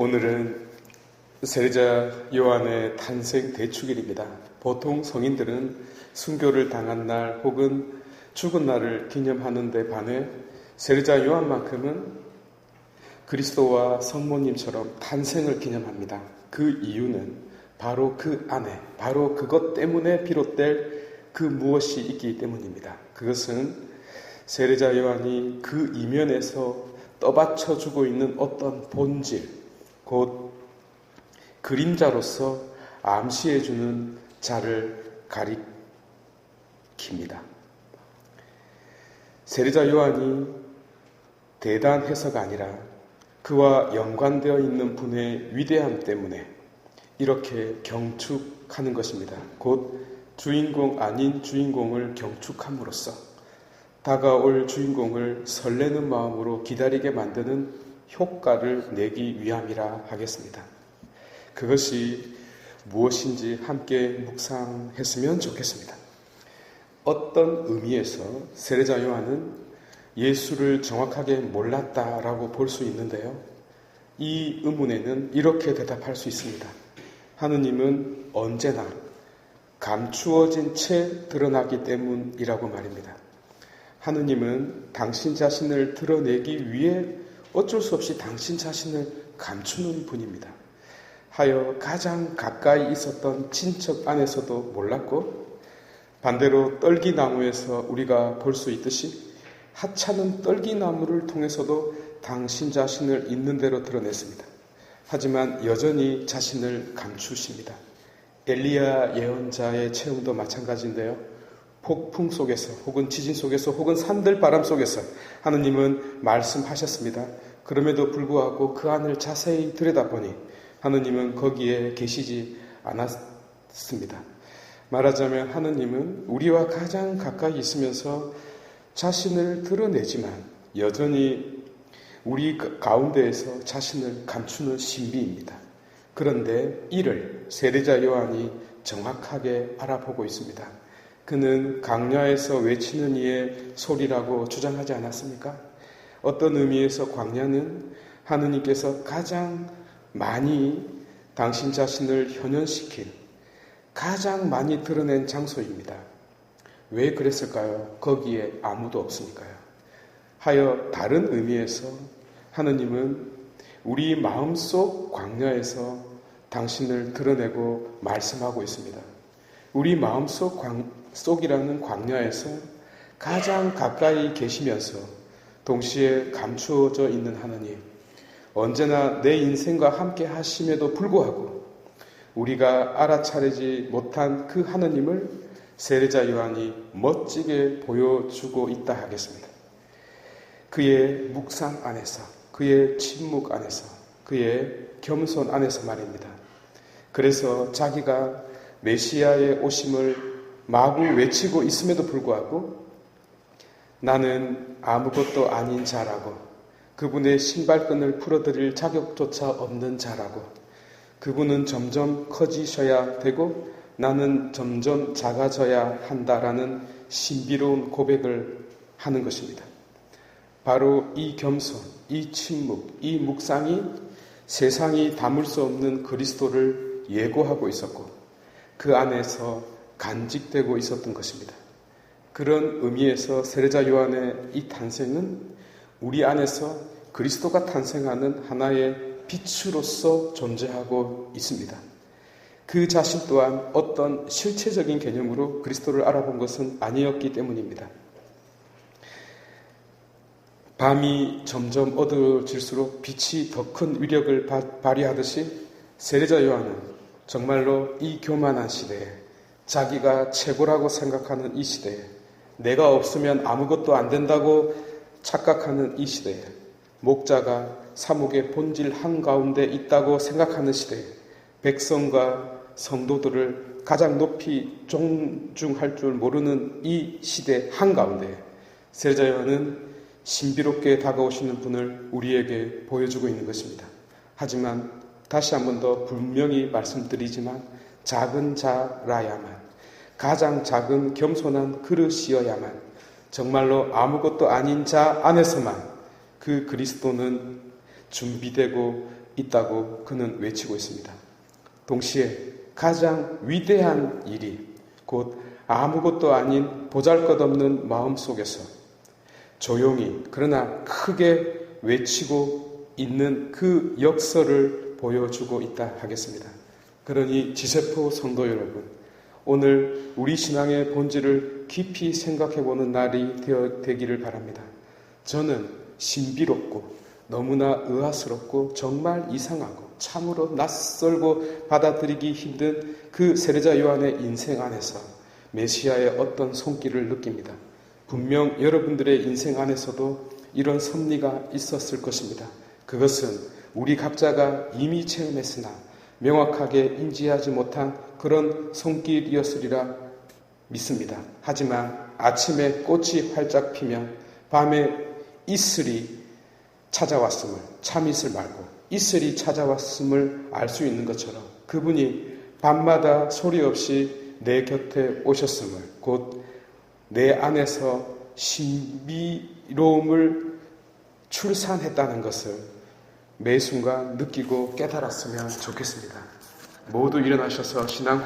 오늘은 세례자 요한의 탄생 대축일입니다. 보통 성인들은 순교를 당한 날 혹은 죽은 날을 기념하는 데 반해 세례자 요한만큼은 그리스도와 성모님처럼 탄생을 기념합니다. 그 이유는 바로 그 안에, 바로 그것 때문에 비롯될 그 무엇이 있기 때문입니다. 그것은 세례자 요한이 그 이면에서 떠받쳐주고 있는 어떤 본질, 곧 그림자로서 암시해주는 자를 가리킵니다. 세례자 요한이 대단해서가 아니라 그와 연관되어 있는 분의 위대함 때문에 이렇게 경축하는 것입니다. 곧 주인공 아닌 주인공을 경축함으로써 다가올 주인공을 설레는 마음으로 기다리게 만드는 효과를 내기 위함이라 하겠습니다. 그것이 무엇인지 함께 묵상했으면 좋겠습니다. 어떤 의미에서 세례자 요한은 예수를 정확하게 몰랐다라고 볼 수 있는데요. 이 의문에는 이렇게 대답할 수 있습니다. 하느님은 언제나 감추어진 채 드러나기 때문이라고 말입니다. 하느님은 당신 자신을 드러내기 위해 어쩔 수 없이 당신 자신을 감추는 분입니다. 하여 가장 가까이 있었던 친척 안에서도 몰랐고 반대로 떨기나무에서 우리가 볼 수 있듯이 하찮은 떨기나무를 통해서도 당신 자신을 있는 대로 드러냈습니다. 하지만 여전히 자신을 감추십니다. 엘리야 예언자의 체험도 마찬가지인데요. 폭풍 속에서 혹은 지진 속에서 혹은 산들바람 속에서 하느님은 말씀하셨습니다. 그럼에도 불구하고 그 안을 자세히 들여다보니 하느님은 거기에 계시지 않았습니다. 말하자면 하느님은 우리와 가장 가까이 있으면서 자신을 드러내지만 여전히 우리 가운데에서 자신을 감추는 신비입니다. 그런데 이를 세례자 요한이 정확하게 알아보고 있습니다. 그는 광야에서 외치는 이의 소리라고 주장하지 않았습니까? 어떤 의미에서 광야는 하느님께서 가장 많이 당신 자신을 현현시킨, 가장 많이 드러낸 장소입니다. 왜 그랬을까요? 거기에 아무도 없으니까요. 하여 다른 의미에서 하느님은 우리 마음속 광야에서 당신을 드러내고 말씀하고 있습니다. 우리 마음속이라는 광야에서 가장 가까이 계시면서 동시에 감추어져 있는 하느님, 언제나 내 인생과 함께 하심에도 불구하고 우리가 알아차리지 못한 그 하느님을 세례자 요한이 멋지게 보여주고 있다 하겠습니다. 그의 묵상 안에서, 그의 침묵 안에서, 그의 겸손 안에서 말입니다. 그래서 자기가 메시아의 오심을 마구 외치고 있음에도 불구하고 나는 아무것도 아닌 자라고, 그분의 신발끈을 풀어드릴 자격조차 없는 자라고, 그분은 점점 커지셔야 되고 나는 점점 작아져야 한다라는 신비로운 고백을 하는 것입니다. 바로 이 겸손, 이 침묵, 이 묵상이 세상이 담을 수 없는 그리스도를 예고하고 있었고 그 안에서 간직되고 있었던 것입니다. 그런 의미에서 세례자 요한의 이 탄생은 우리 안에서 그리스도가 탄생하는 하나의 빛으로서 존재하고 있습니다. 그 자신 또한 어떤 실체적인 개념으로 그리스도를 알아본 것은 아니었기 때문입니다. 밤이 점점 어두워질수록 빛이 더 큰 위력을 발휘하듯이 세례자 요한은 정말로 이 교만한 시대에 자기가 최고라고 생각하는 이 시대에 내가 없으면 아무것도 안 된다고 착각하는 이 시대에 목자가 사목의 본질 한가운데 있다고 생각하는 시대에 백성과 성도들을 가장 높이 존중할 줄 모르는 이 시대 한가운데 세례자 요한은 신비롭게 다가오시는 분을 우리에게 보여주고 있는 것입니다. 하지만 다시 한 번 더 분명히 말씀드리지만 작은 자라야만, 가장 작은 겸손한 그릇이어야만, 정말로 아무것도 아닌 자 안에서만 그 그리스도는 준비되고 있다고 그는 외치고 있습니다. 동시에 가장 위대한 일이 곧 아무것도 아닌 보잘것없는 마음속에서 조용히 그러나 크게 외치고 있는 그 역설을 보여주고 있다 하겠습니다. 그러니 지세포 성도 여러분, 오늘 우리 신앙의 본질을 깊이 생각해보는 날이 되기를 바랍니다. 저는 신비롭고 너무나 의아스럽고 정말 이상하고 참으로 낯설고 받아들이기 힘든 그 세례자 요한의 인생 안에서 메시아의 어떤 손길을 느낍니다. 분명 여러분들의 인생 안에서도 이런 섭리가 있었을 것입니다. 그것은 우리 각자가 이미 체험했으나 명확하게 인지하지 못한 그런 손길이었으리라 믿습니다. 하지만 아침에 꽃이 활짝 피면 밤에 이슬이 찾아왔음을, 참이슬 말고 이슬이 찾아왔음을 알 수 있는 것처럼 그분이 밤마다 소리 없이 내 곁에 오셨음을, 곧 내 안에서 신비로움을 출산했다는 것을 매 순간 느끼고 깨달았으면 좋겠습니다. 모두 일어나셔서 신앙